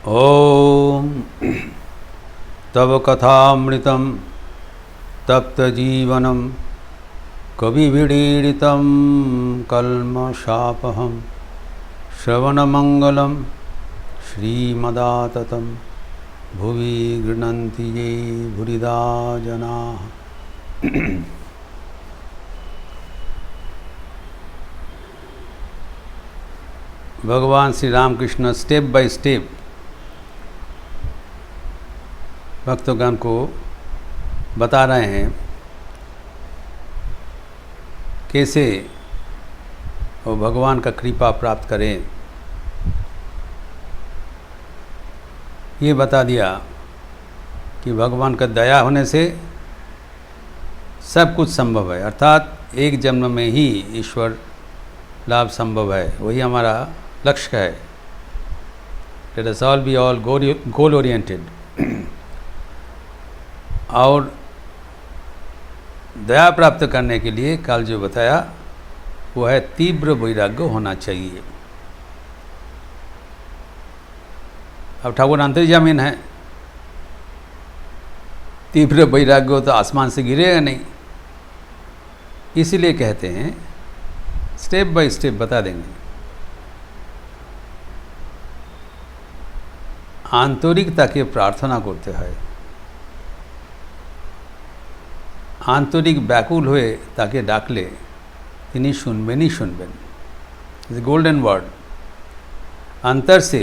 ओम तव कथामृतं तप्तजीवनं कविभिडीडितं कल्मषापहं श्रवणमंगलं श्रीमदाततं भुवि गृह्णन्ति ये भूरिदा जनाः। भगवान Shri Ramakrishna step by step भक्तगण को बता रहे हैं कैसे वो भगवान का कृपा प्राप्त करें। ये बता दिया कि भगवान का दया होने से सब कुछ संभव है, अर्थात एक जन्म में ही ईश्वर लाभ संभव है, वही हमारा लक्ष्य है। Let us all be all goal oriented. और दया प्राप्त करने के लिए कल जो बताया वो है तीव्र वैराग्य होना चाहिए। अब ठाकुर अंतर्यामीन है, तीव्र वैराग्य तो आसमान से गिरेगा नहीं, इसीलिए कहते हैं स्टेप बाय स्टेप बता देंगे। आंतरिकता के प्रार्थना करते हैं, आंतरिक व्याकुल हुए ताकि डाकले तिनी सुनबेनी सुनबेन। Is golden word. अंतर से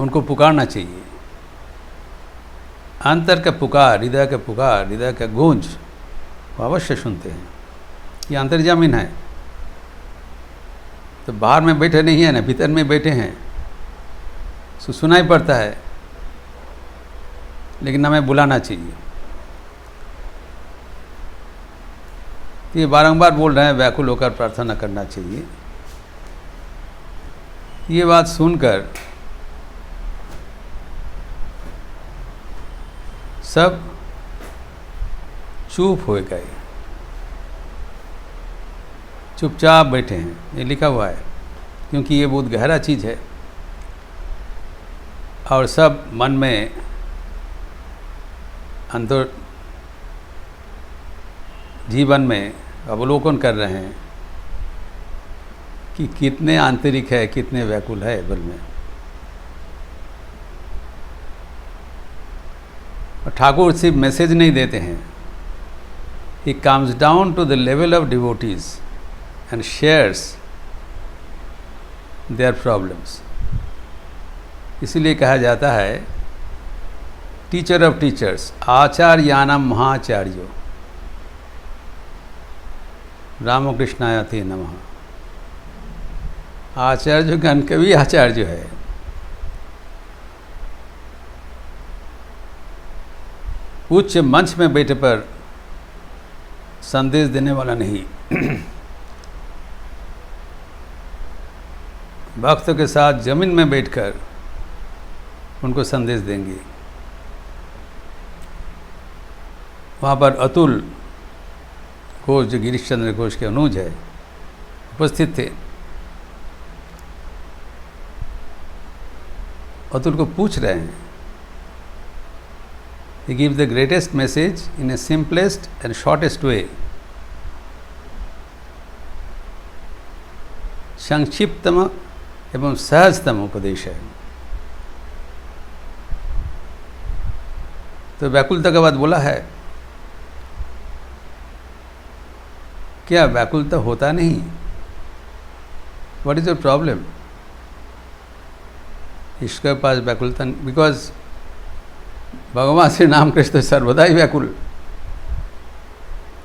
उनको पुकारना चाहिए। अंतर का पुकार, हृदय का पुकार, हृदय का गूंज वो अवश्य सुनते हैं। ये अंतर्जामीन है, तो बाहर में बैठे नहीं है ना, भीतर में बैठे हैं, सो सुनाई पड़ता है, लेकिन हमें बुलाना चाहिए। ये बारंबार बोल रहे हैं व्याकुल होकर प्रार्थना करना चाहिए। ये बात सुनकर सब चुप हो गए, चुपचाप बैठे हैं। ये लिखा हुआ है, क्योंकि ये बहुत गहरा चीज़ है और सब मन में अंतर जीवन में अवलोकन कर रहे हैं कि कितने आंतरिक है, कितने व्याकुल है बल में। और ठाकुर सिर्फ मैसेज नहीं देते हैं, he comes down to the level of devotees and shares their problems. इसीलिए कहा जाता है टीचर ऑफ टीचर्स, आचार्यानाम महाचार्यो, रामकृष्णाय ते नमः। आचार्य गण के भी आचार्य है। उच्च मंच में बैठे पर संदेश देने वाला नहीं, भक्तों के साथ जमीन में बैठकर उनको संदेश देंगे। वहाँ पर अतुल घोष, जो गिरीश चंद्र घोष के अनुज है, उपस्थित थे। अतुल को पूछ रहे हैं, he gives the greatest message in a simplest and shortest way. संक्षिप्तम एवं सहजतम उपदेश है। तो व्याकुलता के बाद बोला है, क्या व्याकुलता होता नहीं? What is your problem? इसके पास व्याकुलता, बिकॉज भगवान श्री राम कृष्ण सर्वदा ही व्याकुल,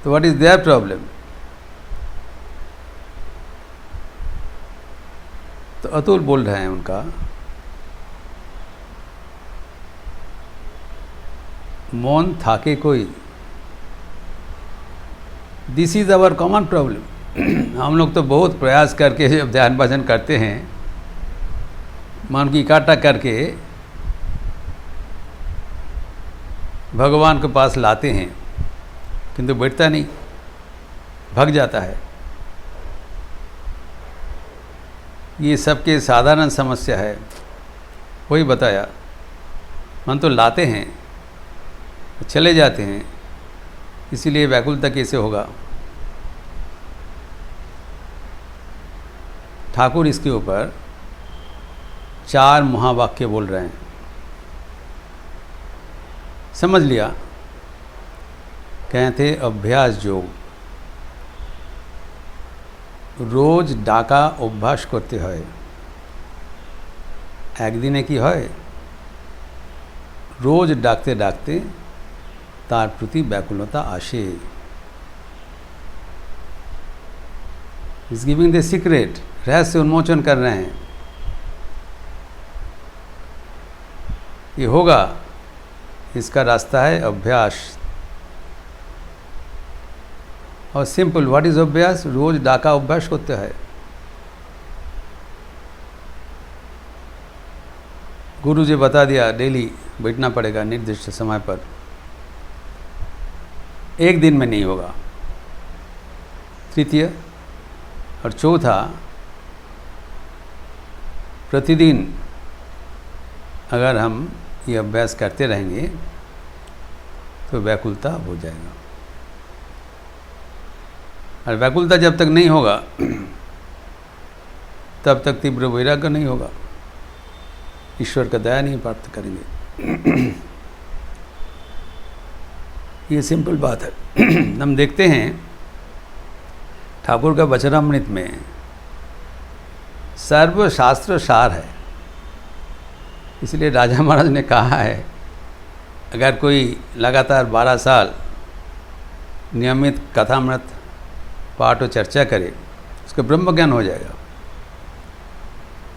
तो व्हाट इज देयर प्रॉब्लम? तो अतुल बोल रहे हैं उनका, मौन थाके कोई, this is our common problem. हम लोग तो बहुत प्रयास करके जब ध्यान भजन करते हैं, मन की इकट्ठा करके भगवान के पास लाते हैं, किंतु बैठता नहीं, भाग जाता है। ये सबके साधारण समस्या है। वही बताया, मन तो लाते हैं, चले जाते हैं, इसीलिए व्याकुलता कैसे होगा? ठाकुर इसके ऊपर 4 महावाक्य बोल रहे हैं। समझ लिया? कहते अभ्यास योग, रोज डाका अभ्यास करते हैं, एक दिने की है, रोज डाकते डाकते तार प्रति व्याकुलता आशे। इज गिविंग द सीक्रेट, रहस्य उन्मोचन कर रहे हैं। ये होगा, इसका रास्ता है अभ्यास। और सिंपल, व्हाट इज अभ्यास? रोज डाका अभ्यास करते हैं। गुरु जी बता दिया, डेली बैठना पड़ेगा निर्दिष्ट समय पर, एक दिन में नहीं होगा। तृतीय और चौथा, प्रतिदिन अगर हम ये अभ्यास करते रहेंगे तो व्याकुलता हो जाएगा। और व्याकुलता जब तक नहीं होगा तब तक तीव्र वैराग्य नहीं होगा, ईश्वर का दया नहीं प्राप्त करेंगे। ये सिंपल बात है। हम देखते हैं ठाकुर का वचनामृत में सर्वशास्त्र सार है। इसलिए राजा महाराज ने कहा है, अगर कोई लगातार 12 साल नियमित कथामृत पाठ और चर्चा करे, उसका ब्रह्म ज्ञान हो जाएगा।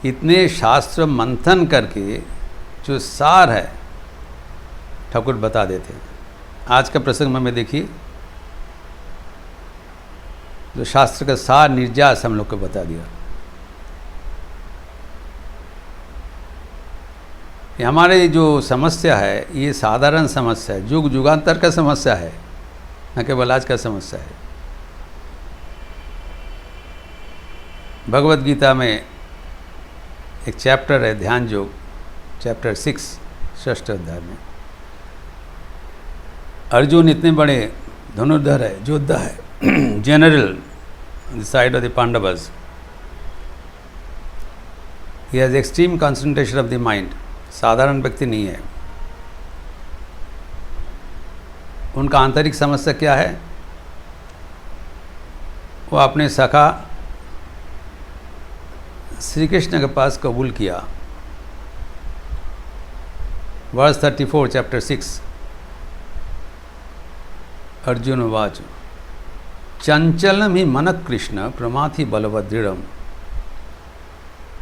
इतने शास्त्र मंथन करके जो सार है ठाकुर बता देते हैं। आज का प्रसंग में देखिए, जो शास्त्र का सार निर्यास हम लोग को बता दिया। ये हमारे जो समस्या है, ये साधारण समस्या है, युग युगांतर का समस्या है, न केवल आज का समस्या है। भगवत गीता में एक चैप्टर है ध्यान योग, चैप्टर 6 6th अध्याय में। अर्जुन इतने बड़े धनुर्धर है, योद्धा है, general the side of the Pandavas. He has extreme concentration of the mind, साधारण व्यक्ति नहीं है। उनका आंतरिक समस्या क्या है? वो अपने सखा श्री कृष्ण के पास कबूल किया। वर्स 34 चैप्टर 6, अर्जुन उवाच चंचलम ही मन कृष्ण प्रमाथि बलवदृढ़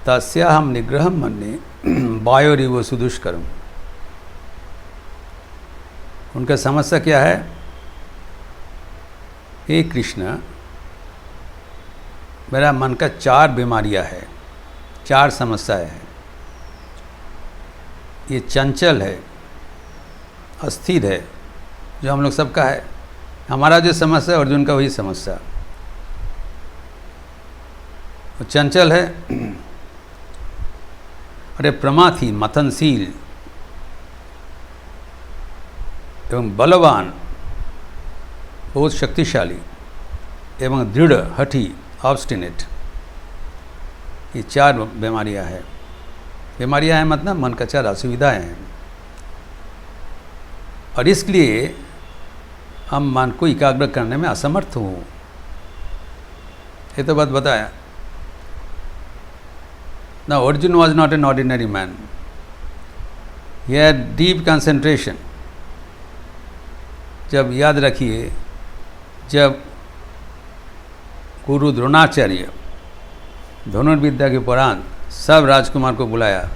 तस्याहम निग्रह मन्ये वायोरिव सुदुष्करम। उनका समस्या क्या है? हे कृष्ण, मेरा मन का 4 बीमारियां है, 4 समस्याएं हैं। ये चंचल है, अस्थिर है, जो हम लोग सबका है। हमारा जो समस्या है, अर्जुन का वही समस्या। वो चंचल है, अरे प्रमाथी मतनशील एवं बलवान, बहुत शक्तिशाली एवं दृढ़ हठी, ऑब्स्टिनेट। ये 4 बीमारियां हैं। बीमारियां हैं मतलब मन का 4 असुविधाएं हैं, और इसलिए हम मन को एकाग्र करने में असमर्थ हूँ। ये तो बात बताया ना। Arjun was not an ordinary man, he had deep concentration. जब याद रखिए, जब गुरु द्रोणाचार्य धनुर्विद्या के उपरांत सब राजकुमार को बुलाया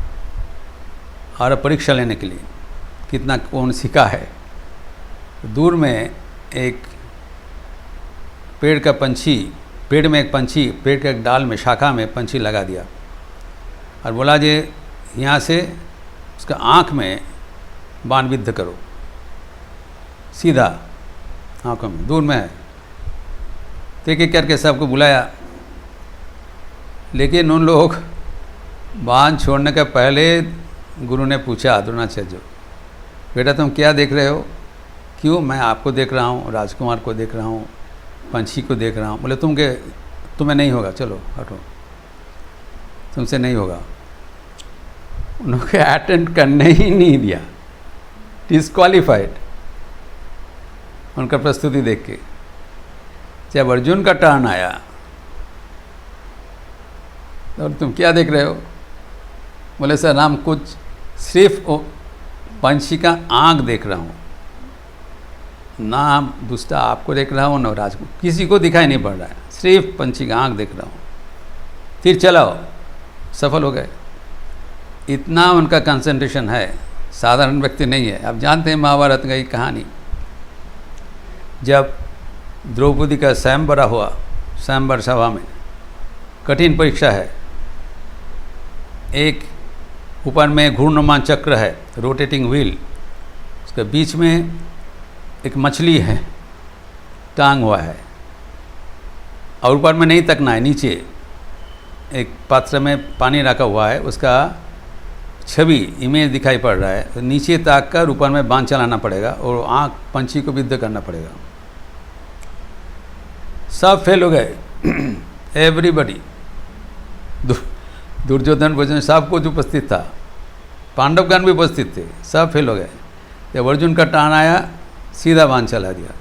और परीक्षा लेने के लिए कितना कौन सीखा है, दूर में एक पेड़ का पंछी, पेड़ में एक पंछी, पेड़ के एक डाल में, शाखा में पंछी लगा दिया और बोला जे यहाँ से उसका आँख में बाण विद्ध करो, सीधा आँखों में, दूर में है। तो एक करके सबको बुलाया, लेकिन उन लोग बाण छोड़ने के पहले गुरु ने पूछा द्रोणाचार्य, बेटा तुम क्या देख रहे हो? क्यों? मैं आपको देख रहा हूँ, राजकुमार को देख रहा हूँ, पंछी को देख रहा हूँ। बोले तुम्हें नहीं होगा, चलो हटो, तुमसे नहीं होगा। उन्होंने अटेंड करने ही नहीं दिया, डिस्क्वालीफाइड उनका प्रस्तुति देख के। जब अर्जुन का टर्न आया, और तुम क्या देख रहे हो? बोले सर हम कुछ सिर्फ पंछी का आँख देख रहा हूँ, ना दूसरा आपको देख रहा हूँ ना राजकुमार, किसी को दिखाई नहीं पड़ रहा है, सिर्फ पंछी का आँख देख रहा हूँ। फिर चलाओ, सफल हो गए। इतना उनका कंसंट्रेशन है, साधारण व्यक्ति नहीं है। आप जानते हैं महाभारत की कहानी, जब द्रौपदी का स्वयंवरा हुआ, स्वयंवर सभा में कठिन परीक्षा है, एक ऊपर में घूर्णमान चक्र है, रोटेटिंग व्हील, उसके बीच में एक मछली है, टांग हुआ है, और ऊपर में नहीं तकना है, नीचे एक पात्र में पानी रखा हुआ है, उसका छवि इमेज दिखाई पड़ रहा है। तो नीचे ताक कर ऊपर में बाण चलाना पड़ेगा और आँख पंछी को विद्ध करना पड़ेगा। सब फेल हो गए, एवरीबडी, दुर्योधन भोजन सब कुछ उपस्थित था, पांडवगण भी उपस्थित थे, सब फेल हो गए। जब अर्जुन का टर्न आया, सीधा बाण चला दिया,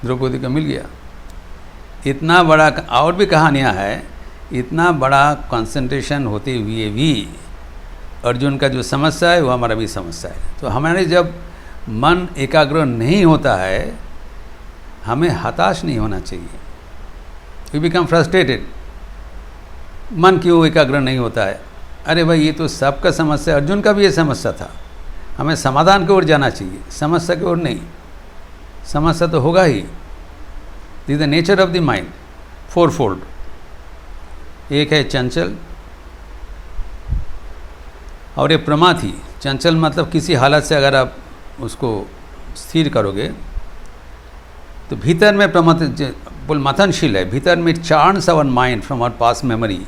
द्रौपदी को मिल गया। इतना बड़ा, और भी कहानियाँ हैं, इतना बड़ा कंसंट्रेशन होते हुए भी अर्जुन का जो समस्या है वो हमारा भी समस्या है। तो हमारे जब मन एकाग्र नहीं होता है, हमें हताश नहीं होना चाहिए। वी बिकम फ्रस्ट्रेटेड, मन क्यों एकाग्र नहीं होता है? अरे भाई ये तो सबका समस्या, अर्जुन का भी ये समस्या था। हमें समाधान की ओर जाना चाहिए, समस्या की ओर नहीं। समस्या तो होगा ही। This is the nature of the mind, 4फोल्ड। एक है चंचल, और ये प्रमाथी। चंचल मतलब किसी हालत से अगर आप उसको स्थिर करोगे तो भीतर में मतनशील है, भीतर में churns our mind from our past memory.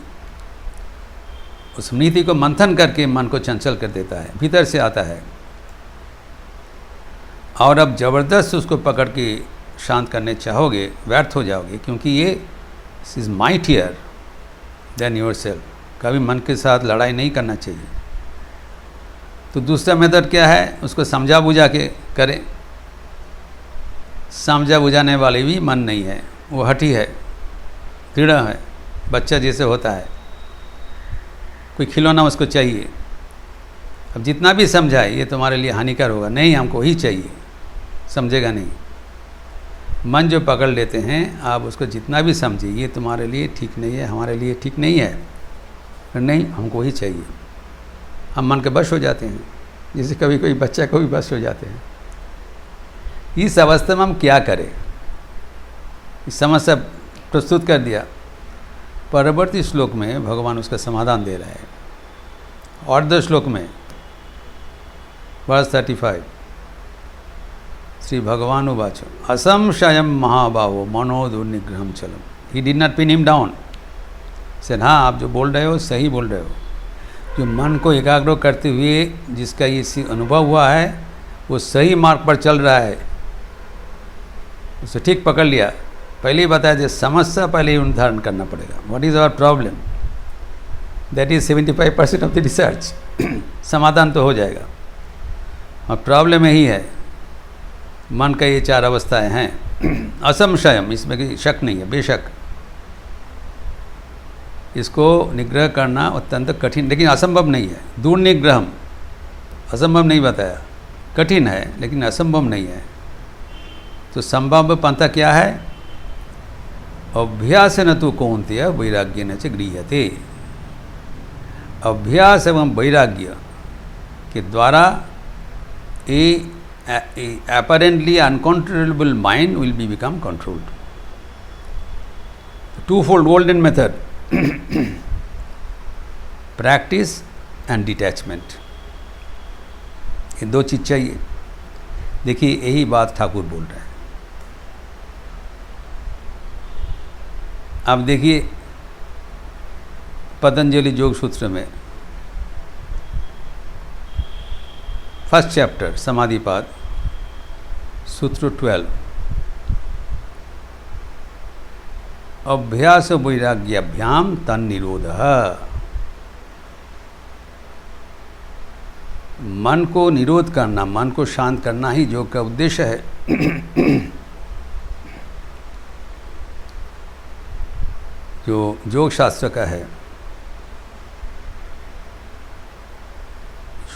उस नीति को मंथन करके मन को चंचल कर देता है, भीतर से आता है। और अब ज़बरदस्त उसको पकड़ के शांत करने चाहोगे, व्यर्थ हो जाओगे, क्योंकि ये इज माइटियर देन योरसेल्फ। कभी मन के साथ लड़ाई नहीं करना चाहिए। तो दूसरा मेथड क्या है? उसको समझा बुझा के करें। समझा बुझाने वाले भी मन नहीं है, वो हठी है, दृढ़ है, बच्चा जैसे होता है, कोई खिलौना उसको चाहिए। अब जितना भी समझाए ये तुम्हारे लिए हानिकर होगा, नहीं हमको ही चाहिए, समझेगा नहीं। मन जो पकड़ लेते हैं, आप उसको जितना भी समझिए ये तुम्हारे लिए ठीक नहीं है, हमारे लिए ठीक नहीं है, नहीं हमको ही चाहिए। हम मन के बश हो जाते हैं, जैसे कभी कोई बच्चा को भी बश हो जाते हैं। इस अवस्था में हम क्या करें? इस समस्या प्रस्तुत कर दिया। परवर्ती श्लोक में भगवान उसका समाधान दे रहा है। और 10 श्लोक में वर्स 35, श्री भगवान उवाच असंशयम महाबाहो मनो दुर्निग्रहम चलम। He did not pin him down, से हाँ आप जो बोल रहे हो सही बोल रहे हो। जो मन को एकाग्र करते हुए जिसका ये अनुभव हुआ है वो सही मार्ग पर चल रहा है, उसे ठीक पकड़ लिया। पहले ही बताया, जो समस्या पहले ही निर्धारण करना पड़ेगा। What is our problem? That is 75% of the research. समाधान तो हो जाएगा। और प्रॉब्लम यही है, मन का ये 4 अवस्थाएं हैं। असंशयम, इसमें कोई शक नहीं है, बेशक इसको निग्रह करना अत्यंत कठिन, लेकिन असंभव नहीं है। दूर निग्रहम, असंभव नहीं बताया, कठिन है लेकिन असंभव नहीं है। तो संभव पंथा क्या है? अभ्यास न तो कौन्तेय वैराग्य न च गृह्यते। अभ्यास एवं वैराग्य के द्वारा apparently uncontrollable mind will be become controlled. Twofold golden method, practice and detachment, ये 2 चीज़ चाहिए। देखिए यही बात ठाकुर बोल रहे हैं। अब देखिए पतंजलि योग सूत्र में फर्स्ट चैप्टर समाधिपाद सूत्र 12, अभ्यास वैराग्याभ्याम तन निरोधः। मन को निरोध करना, मन को शांत करना ही योग का उद्देश्य है। जो योग शास्त्र का है,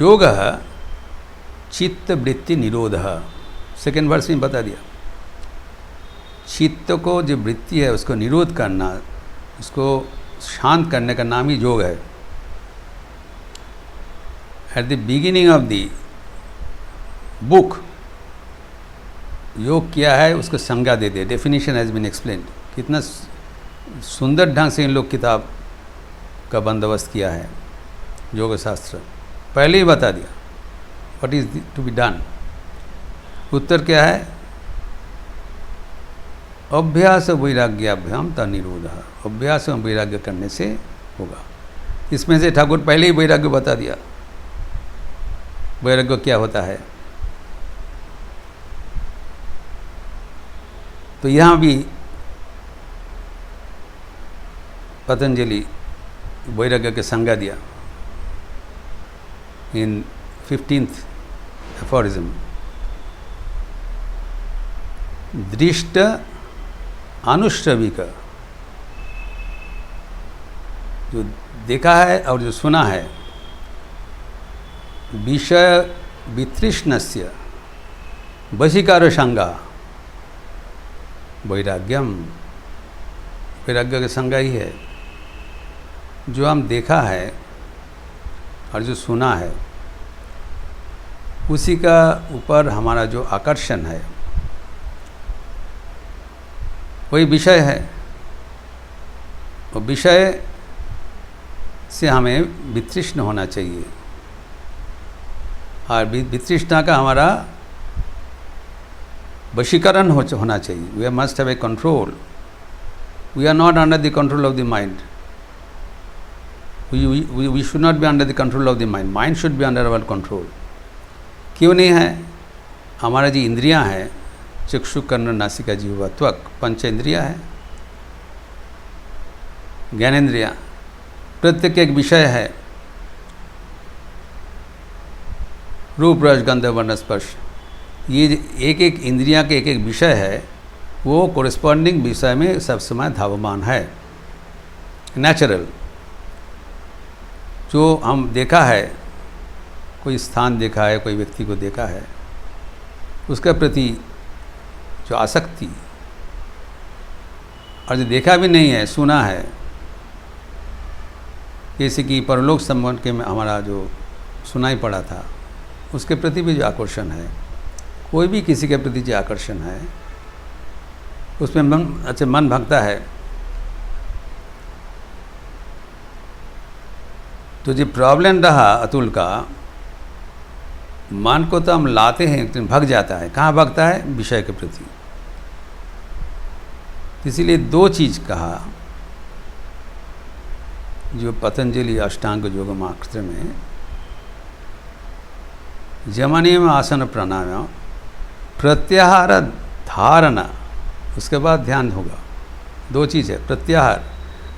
योग चित्त वृत्ति निरोध। सेकेंड वर्स में बता दिया, चित्त को जो वृत्ति है उसको निरोध करना, उसको शांत करने का नाम ही योग है। At the beginning of the book योग क्या है उसको संज्ञा दे दे, डेफिनेशन हैज़ बीन एक्सप्लेन्ड। कितना सुंदर ढंग से इन लोग किताब का बंदोबस्त किया है योग शास्त्र, पहले ही बता दिया what is to be done. उत्तर क्या है? अभ्यास वैराग्याभ्याम तनिरोध। अभ्यास और वैराग्य करने से होगा। इसमें से ठाकुर पहले ही वैराग्य बता दिया। वैराग्य क्या होता है? तो यहाँ भी पतंजलि वैराग्य के संज्ञा दिया इन 15th एफोरिज्म। दृष्ट अनुश्रविक, जो देखा है और जो सुना है, विषय वितृष्णस्य वशीकार संज्ञा वैराग्यम। वैराग्य का संज्ञा ही है जो हम देखा है और जो सुना है उसी का ऊपर हमारा जो आकर्षण है वही विषय है। और विषय से हमें वितृष्ण होना चाहिए और वितृष्णा का हमारा वशीकरण होना चाहिए। We must have a control. We are not under the control of the mind. We should not be under the control of the mind. Mind should be under our control. क्यों नहीं है? हमारा जो इंद्रियां हैं, चक्षु कर्ण नासिका जिह्वा त्वक, 5 इंद्रियां हैं, ज्ञानेन्द्रियां, प्रत्येक एक विषय है। रूप रस गंध वर्ण स्पर्श, ये एक एक इंद्रियां के एक एक विषय है, वो कोरिस्पॉन्डिंग विषय में सब समय धावमान है, नेचुरल। जो हम देखा है, कोई स्थान देखा है, कोई व्यक्ति को देखा है, उसके प्रति जो आसक्ति, और जो देखा भी नहीं है, सुना है, जैसे कि परलोक संबंध के में हमारा जो सुनाई पड़ा था, उसके प्रति भी जो आकर्षण है, कोई भी किसी के प्रति जो आकर्षण है उसमें मन भागता है। तो जो प्रॉब्लम रहा अतुल का, मन को तो हम लाते हैं लेकिन भाग जाता है। कहाँ भागता है? विषय के प्रति। इसीलिए 2 चीज़ कहा जो पतंजलि अष्टांग योग मात्र में, यमनियम आसन प्राणायाम, प्रत्याहार धारणा, उसके बाद ध्यान होगा। 2 चीज़ है, प्रत्याहार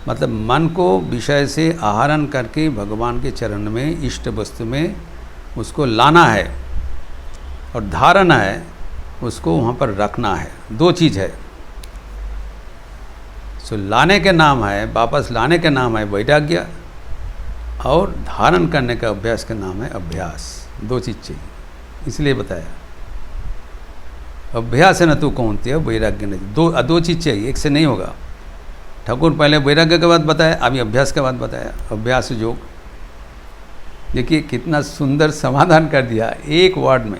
मतलब मन को विषय से आहरण करके भगवान के चरण में, इष्ट वस्तु में उसको लाना है, और धारणा है उसको वहाँ पर रखना है। दो चीज़ है। सो लाने के नाम है, वापस लाने के नाम है वैराग्य, और धारण करने का अभ्यास का नाम है अभ्यास। दो चीज़ चाहिए, इसलिए बताया। अभ्यास है न तू कौन थे, वैराग्य नहीं। दो चीज़ चाहिए, एक से नहीं होगा। ठाकुर पहले वैराग्य के बाद बताया, अभी अभ्यास के बाद बताया, अभ्यास योग। देखिए कितना सुंदर समाधान कर दिया एक वर्ड में।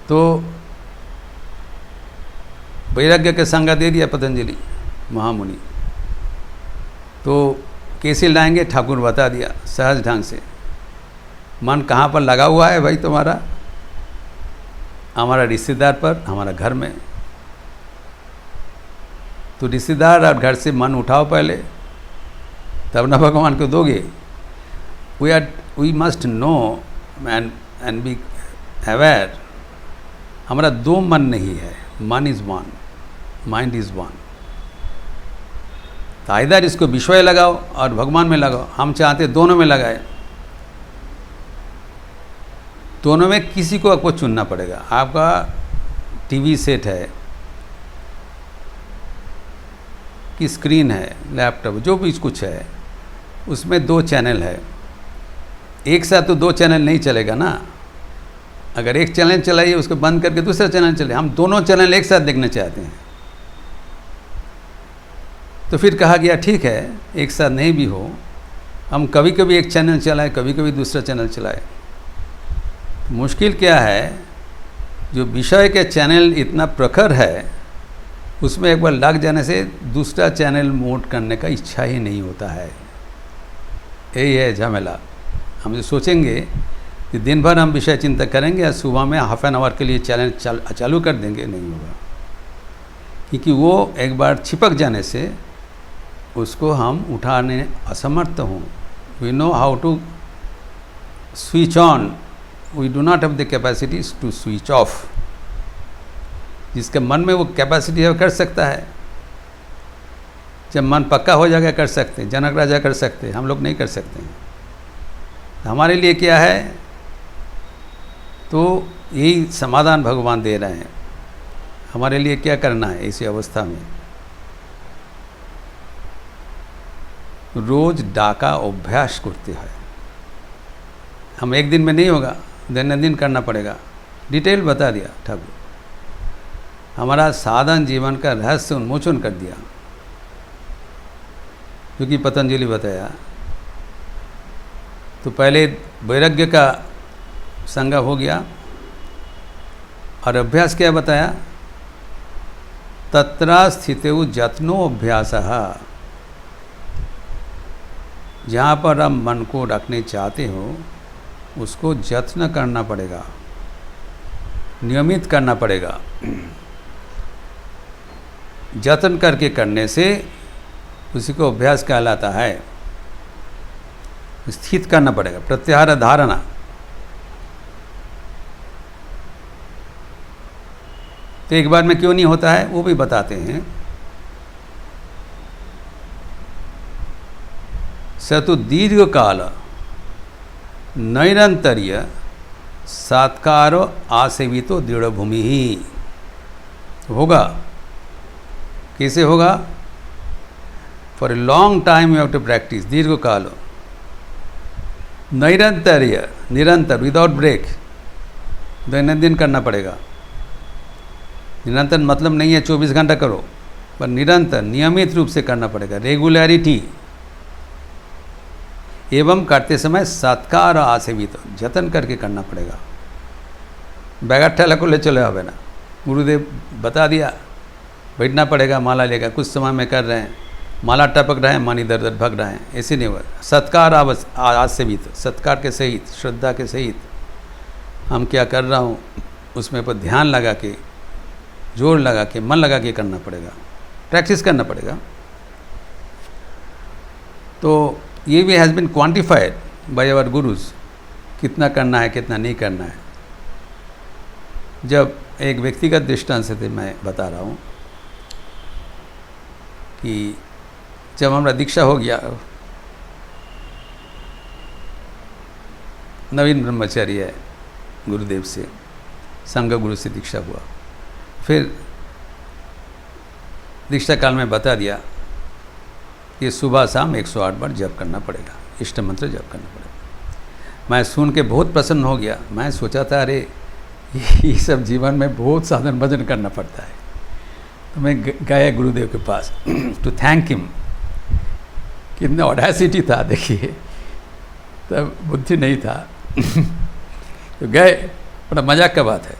तो वैराग्य के संज्ञा दे दिया पतंजलि महामुनि। तो कैसे लाएंगे, ठाकुर बता दिया सहज ढंग से। मन कहाँ पर लगा हुआ है भाई तुम्हारा? हमारा रिश्तेदार पर, हमारा घर में। तो रिश्तेदार और घर से मन उठाओ पहले, तब ना भगवान को दोगे। We must know and be aware, हमारा दो मन नहीं है, मन is one, mind is one. तो इधर इसको विषय लगाओ और भगवान में लगाओ। हम चाहते दोनों में लगाए। दोनों में किसी को आपको चुनना पड़ेगा। आपका टीवी सेट है कि स्क्रीन है, लैपटॉप, जो भी कुछ है, उसमें दो चैनल है। एक साथ तो दो चैनल नहीं चलेगा ना। अगर एक चैनल चलाइए, उसको बंद करके दूसरा चैनल चले। हम दोनों चैनल एक साथ देखना चाहते हैं। तो फिर कहा गया ठीक है, एक साथ नहीं भी हो, हम कभी कभी एक चैनल चलाएं, कभी कभी दूसरा चैनल चलाएं। मुश्किल क्या है, जो विषय के चैनल इतना प्रखर है, उसमें एक बार लग जाने से दूसरा चैनल मोड करने का इच्छा ही नहीं होता है। यही है झमेला। हम जो सोचेंगे कि दिन भर हम विषय चिंतन करेंगे या सुबह में हाफ एन आवर के लिए चैनल चालू कर देंगे, नहीं होगा। क्योंकि वो एक बार चिपक जाने से उसको हम उठाने असमर्थ हों। We know how to switch on, we do not have the capacities to switch off. जिसके मन में वो कैपेसिटी है, कर सकता है। जब मन पक्का हो जाएगा कर सकते हैं। जनक राजा कर सकते हैं, हम लोग नहीं कर सकते हैं। हमारे लिए क्या है, तो यही समाधान भगवान दे रहे हैं। हमारे लिए क्या करना है ऐसी अवस्था में? रोज डाका अभ्यास करते हैं। हम एक दिन में नहीं होगा, दैनंदिन करना पड़ेगा। डिटेल बता दिया ठाकुर। हमारा साधन जीवन का रहस्य उन्मोचन कर दिया, क्योंकि पतंजलि बताया। तो पहले वैराग्य का संज्ञा हो गया, और अभ्यास क्या बताया? तत्रा स्थितौ जत्नो अभ्यासः। जहाँ पर आप मन को रखने चाहते हो, उसको जत्न करना पड़ेगा, नियमित करना पड़ेगा। जतन करके करने से उसी को अभ्यास कहलाता है। स्थित करना पड़ेगा, प्रत्याहार धारणा। तो एक बार में क्यों नहीं होता है वो भी बताते हैं। स तो दीर्घ काल नैरंतर्य सात्कार आसेवितो दृढ़ भूमि ही होगा। कैसे होगा? For a long time you have to practise. दीर्घ काल, नैरंतर्य, निरंतर, विदाउट ब्रेक, दैनंदिन करना पड़ेगा। निरंतर मतलब नहीं है 24 घंटा करो, पर निरंतर नियमित रूप से करना पड़ेगा। रेगुलरिटी। एवं करते समय सत्कार आसेवित, जतन करके करना पड़ेगा। बैगठा को ले चले हो ना, गुरुदेव बता दिया, बैठना पड़ेगा, माला लेकर। कुछ समय में कर रहे हैं, माला टपक रहे हैं, मन इधर उधर भग रहे हैं, ऐसे नहीं हुआ। सत्कार आसेवित, सत्कार के सहित, श्रद्धा के सहित हम क्या कर रहा हूँ उसमें पर ध्यान लगा के, जोर लगा के, मन लगा के करना पड़ेगा, प्रैक्टिस करना पड़ेगा। तो ये भी has been quantified by our gurus, कितना करना है कितना नहीं करना है। जब एक व्यक्तिगत दृष्टांत से मैं बता रहा हूँ कि जब हमारा दीक्षा हो गया, नवीन ब्रह्मचर्य है, गुरुदेव से, संघ गुरु से दीक्षा हुआ। फिर दीक्षा काल में बता दिया कि सुबह शाम 108 बार जप करना पड़ेगा, इष्ट मंत्र जप करना पड़ेगा। मैं सुन के बहुत प्रसन्न हो गया। मैं सोचा था अरे ये सब जीवन में बहुत साधन भजन करना पड़ता है। तो मैं गया गुरुदेव के पास टू थैंक हिम। कितना ऑडेसिटी था देखिए, तब बुद्धि नहीं था। तो गए, बड़ा मजाक का बात है।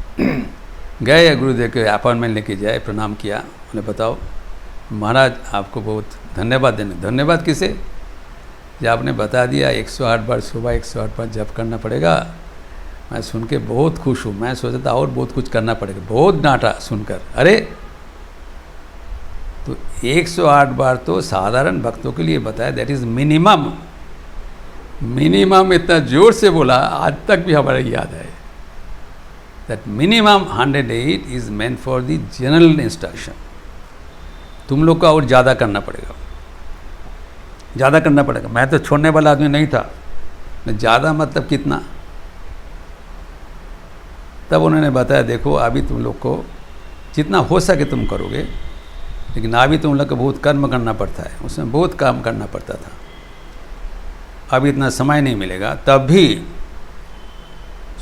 गए गुरुदेव के अपॉइंटमेंट लेके जाए, प्रणाम किया। उन्हें बताओ महाराज आपको बहुत धन्यवाद देने। धन्यवाद किसे? जब आपने बता दिया 108 बार सुबह 108 बार जप करना पड़ेगा, मैं सुन के बहुत खुश हूँ। मैं सोचा था और बहुत कुछ करना पड़ेगा, बहुत डांटा सुनकर। अरे तो 108 बार तो साधारण भक्तों के लिए बताया, दैट इज़ मिनिमम। मिनिमम इतना जोर से बोला, आज तक भी हमारे याद है। That minimum 108 is meant for the general instruction. तुम लोग को और ज़्यादा करना पड़ेगा, ज़्यादा करना पड़ेगा। मैं तो छोड़ने वाला आदमी नहीं था, मैं ज़्यादा मतलब कितना। तब उन्होंने बताया देखो अभी तुम लोग को जितना हो सके तुम करोगे, लेकिन अभी तुम लोग को बहुत कर्म करना पड़ता है, उसमें बहुत काम करना पड़ता था, अभी इतना समय नहीं मिलेगा। तब भी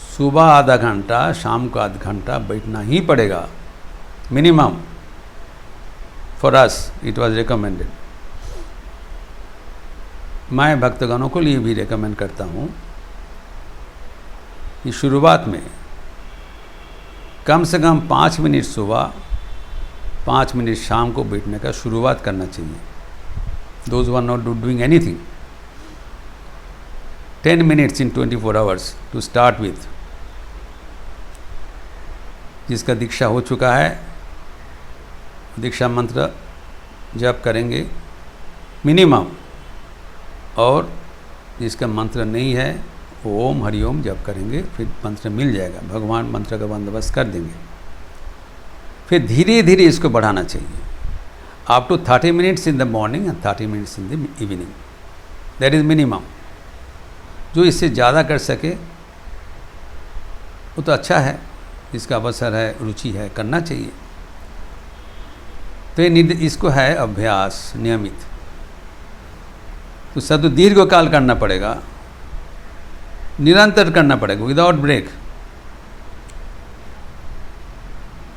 सुबह आधा घंटा, शाम को आधा घंटा बैठना ही पड़ेगा minimum. For us it was recommended. मैं भक्तगणों को लिए भी रिकमेंड करता हूँ कि शुरुआत में कम से कम 5 मिनट सुबह, 5 मिनट शाम को बैठने का शुरुआत करना चाहिए। Those were not doing anything, 10 minutes in 24 hours to start with. जिसका दीक्षा हो चुका है दीक्षा मंत्र जप करेंगे मिनिमम, और जिसका मंत्र नहीं है ओम हरिओम जप करेंगे, फिर मंत्र मिल जाएगा, भगवान मंत्र का बंदोबस्त कर देंगे। फिर धीरे धीरे इसको बढ़ाना चाहिए, up to 30 minutes in the morning and 30 minutes in the evening, that is minimum. जो इससे ज़्यादा कर सके वो तो अच्छा है, जिसका अवसर है, रुचि है, करना चाहिए। तो ये इसको है अभ्यास नियमित। तो सद दीर्घ काल करना पड़ेगा, निरंतर करना पड़ेगा, विदाउट ब्रेक।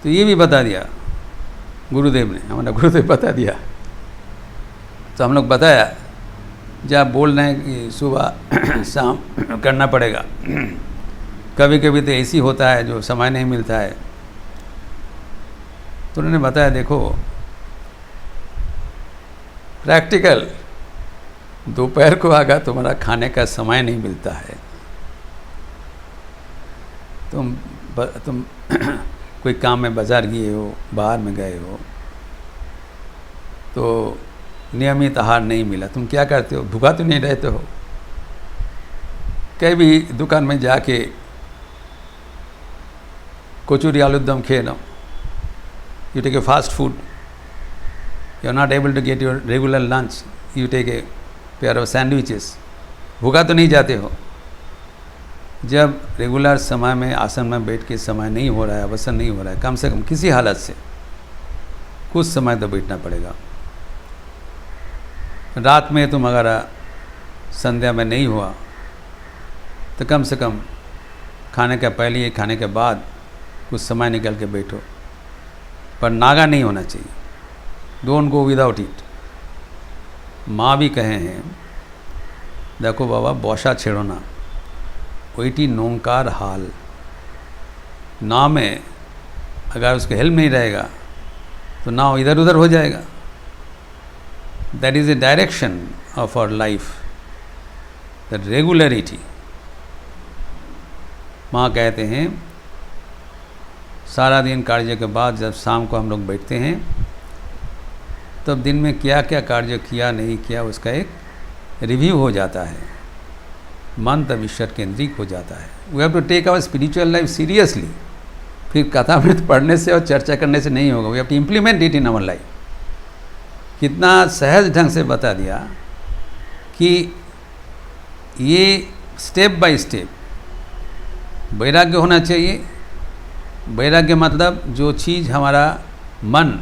तो ये भी बता दिया गुरुदेव ने, हमारा गुरुदेव बता दिया। तो हम लोग बताया जब आप बोल रहे हैं कि सुबह शाम करना पड़ेगा, कभी कभी तो ऐसी होता है जो समय नहीं मिलता है। तो उन्होंने बताया देखो प्रैक्टिकल, दोपहर को अगर तुम्हारा खाने का समय नहीं मिलता है, तुम कोई काम में बाज़ार गए हो, बाहर में गए हो, तो नियमित आहार नहीं मिला, तुम क्या करते हो? भूखा तो नहीं रहते हो। कहीं भी दुकान में जाके कचौरी आलूदम खे लो, you take a fast food, you are not able to get your regular lunch, you take a pair of sandwiches, भूखा तो नहीं जाते हो। जब रेगुलर समय में आसन में बैठ के समय नहीं हो रहा है, अवसर नहीं हो रहा है, कम से कम किसी हालत से कुछ समय तो बैठना पड़ेगा। रात में तुम अगर संध्या में नहीं हुआ तो कम से कम खाने के पहले, खाने के बाद कुछ समय निकल के बैठो, पर नागा नहीं होना चाहिए। Don't go without it. माँ भी कहे हैं देखो बाबा बौशा छेड़ो ना, ओइटी नोंकार हाल। नाव में अगर उसके हेल्प नहीं रहेगा तो नाव इधर उधर हो जाएगा। That is the direction of our life, the regularity. माँ कहते हैं सारा दिन कार्य के बाद जब शाम को हम लोग बैठते हैं, तब दिन में क्या क्या कार्य किया नहीं किया उसका एक रिव्यू हो जाता है, मन तब ईश्वर केंद्रित हो जाता है। We have to take our spiritual life seriously. फिर कथामृत पढ़ने से और चर्चा करने से नहीं होगा, we have to implement it in our life. कितना सहज ढंग से बता दिया कि ये स्टेप बाय स्टेप वैराग्य होना चाहिए। वैराग्य मतलब जो चीज़ हमारा मन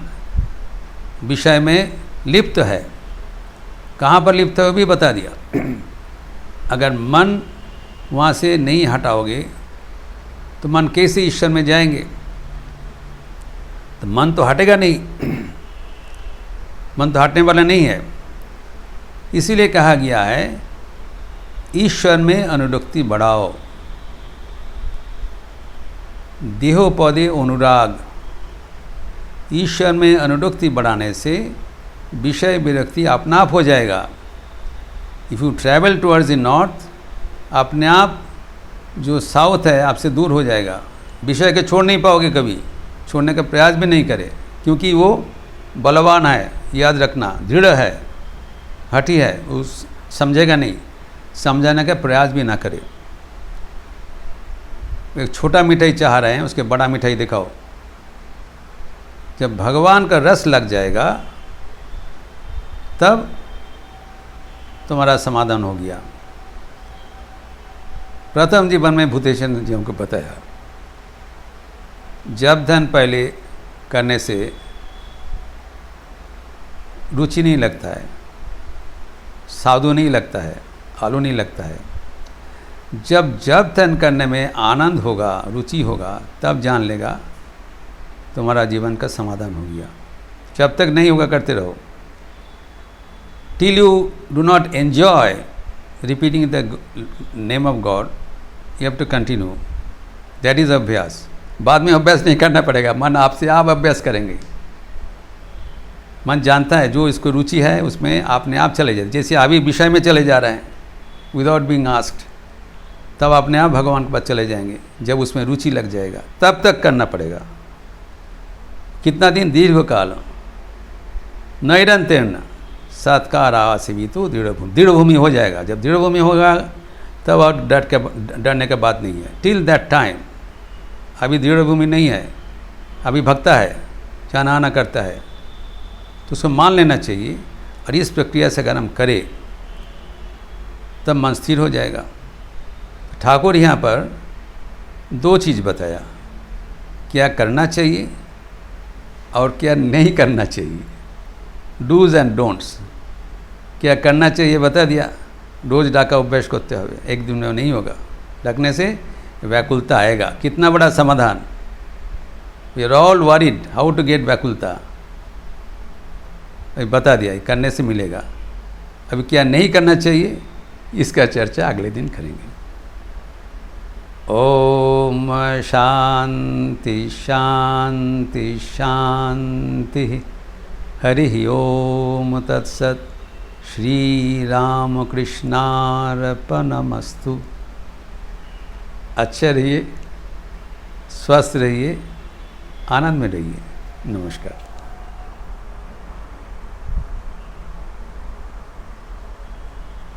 विषय में लिप्त है, कहाँ पर लिप्त है वो भी बता दिया। अगर मन वहाँ से नहीं हटाओगे तो मन कैसे ईश्वर में जाएंगे? तो मन तो हटेगा नहीं, मन तो हटने वाला नहीं है। इसीलिए कहा गया है ईश्वर में अनुरक्ति बढ़ाओ, देहोपदे अनुराग। ईश्वर में अनुरक्ति बढ़ाने से विषय विरक्ति अपने आप हो जाएगा। If you travel towards the north, अपने आप जो साउथ है आपसे दूर हो जाएगा। विषय के छोड़ नहीं पाओगे, कभी छोड़ने का प्रयास भी नहीं करे, क्योंकि वो बलवान है, याद रखना, दृढ़ है, हठी है, उस समझेगा नहीं, समझाने का प्रयास भी ना करे। एक छोटा मिठाई चाह रहे हैं, उसके बड़ा मिठाई दिखाओ। जब भगवान का रस लग जाएगा तब तुम्हारा समाधान हो गया। प्रथम जीवन में भूतेश्वर जी हमको बताया, जब धन पहले करने से रुचि नहीं लगता है, साधु नहीं लगता है, आलू नहीं लगता है। जब धन करने में आनंद होगा, रुचि होगा, तब जान लेगा तुम्हारा जीवन का समाधान हो गया। जब तक नहीं होगा करते रहो। Till you do not enjoy repeating the name of God, you have to continue. That is अभ्यास। बाद में अभ्यास नहीं करना पड़ेगा, मन आपसे आप अभ्यास करेंगे। मन जानता है जो इसको रुचि है उसमें अपने आप चले जाते। जैसे अभी विषय में चले जा रहे हैं विदाउट बीइंग आस्क्ड, तब अपने आप भगवान के पास चले जाएंगे। जब उसमें रुचि लग जाएगा तब तक करना पड़ेगा। कितना दिन? दीर्घ काल। नैरंतर्य सत्कार आसिवी तो दृढ़ भूमि। दृढ़ भूमि हो जाएगा। जब दृढ़ भूमि होगा तब और डरने का बात नहीं है। टिल दैट टाइम अभी दृढ़ भूमि नहीं है, अभी भक्ता है, जाना आना करता है, तो उसको मान लेना चाहिए। और इस प्रक्रिया से अगर हम करें तब मन स्थिर हो जाएगा। ठाकुर यहाँ पर दो चीज़ बताया, क्या करना चाहिए और क्या नहीं करना चाहिए। Dos and don'ts. क्या करना चाहिए बता दिया, रोज डाका अभ्यास करते हुए, एक दिन में नहीं होगा। रखने से व्याकुलता आएगा। कितना बड़ा समाधान। We are all worried how to get व्याकुलता, अभी बता दिया, करने से मिलेगा। अभी क्या नहीं करना चाहिए इसका चर्चा अगले दिन करेंगे। ओम शांति शांति शांति। हरि ओम तत्सत। श्री राम कृष्णार्पणमस्तु। अच्छे रहिए, स्वस्थ रहिए, आनंद में रहिए। नमस्कार।